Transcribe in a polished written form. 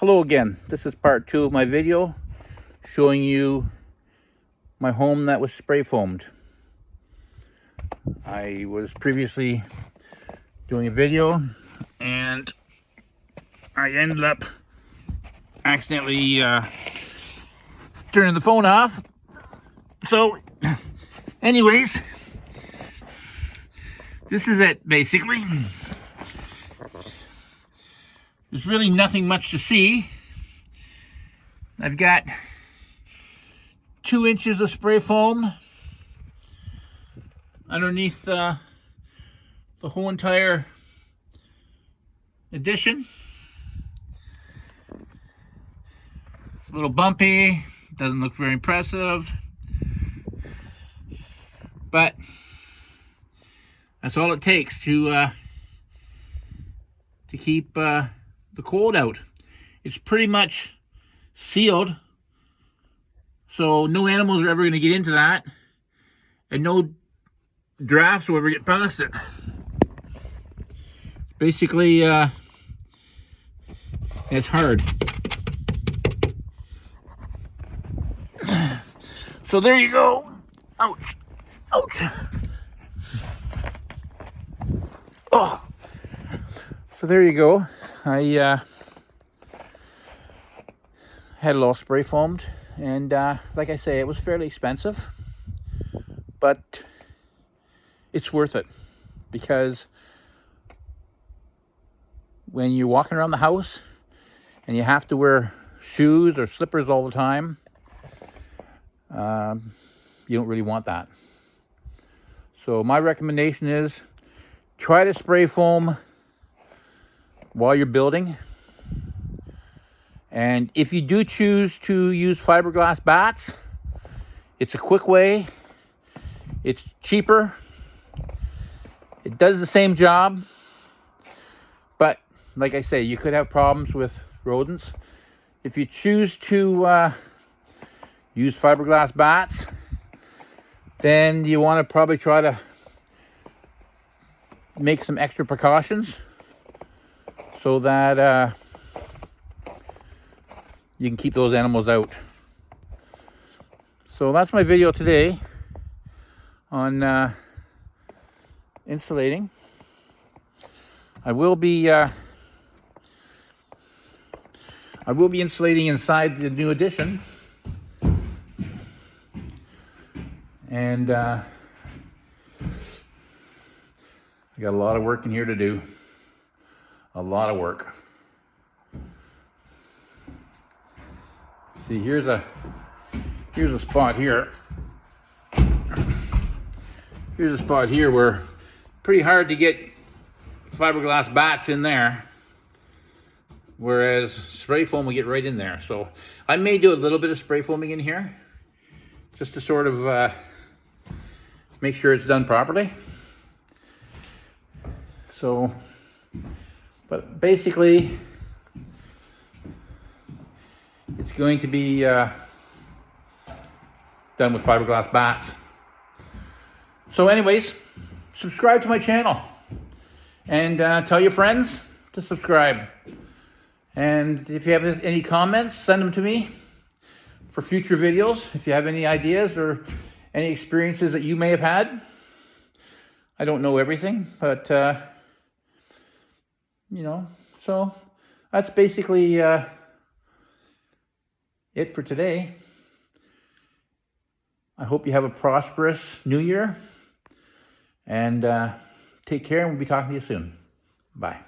Hello again. This is part 2 of my video showing you my home that was spray foamed. I was previously doing a video and I ended up accidentally turning the phone off. So anyways, this is it basically. There's really nothing much to see. I've got 2 inches of spray foam underneath the whole entire addition. It's a little bumpy, doesn't look very impressive, but that's all it takes to keep the cold out. It's pretty much sealed, so no animals are ever going to get into that, and no drafts will ever get past it. Basically, it's hard. So there you go. Ouch. Ouch. Oh. So there you go. I had it all spray foamed, and like I say, it was fairly expensive, but it's worth it, because when you're walking around the house and you have to wear shoes or slippers all the time, you don't really want that. So my recommendation is try to spray foam while you're building. And if you do choose to use fiberglass bats, it's a quick way, it's cheaper, it does the same job, but like I say, you could have problems with rodents. If you choose to use fiberglass bats, then you want to probably try to make some extra precautions so that you can keep those animals out. So that's my video today on insulating. I will be insulating inside the new addition, and I got a lot of work in here to do. A lot of work. See, here's a spot here. Here's a spot here where pretty hard to get fiberglass bats in there, whereas spray foam will get right in there. So I may do a little bit of spray foaming in here just to sort of make sure it's done properly. So, but basically, it's going to be done with fiberglass bats. So anyways, subscribe to my channel, and tell your friends to subscribe. And if you have any comments, send them to me for future videos. If you have any ideas or any experiences that you may have had. I don't know everything, but you know, so that's basically it for today. I hope you have a prosperous new year, and take care, and we'll be talking to you soon. Bye.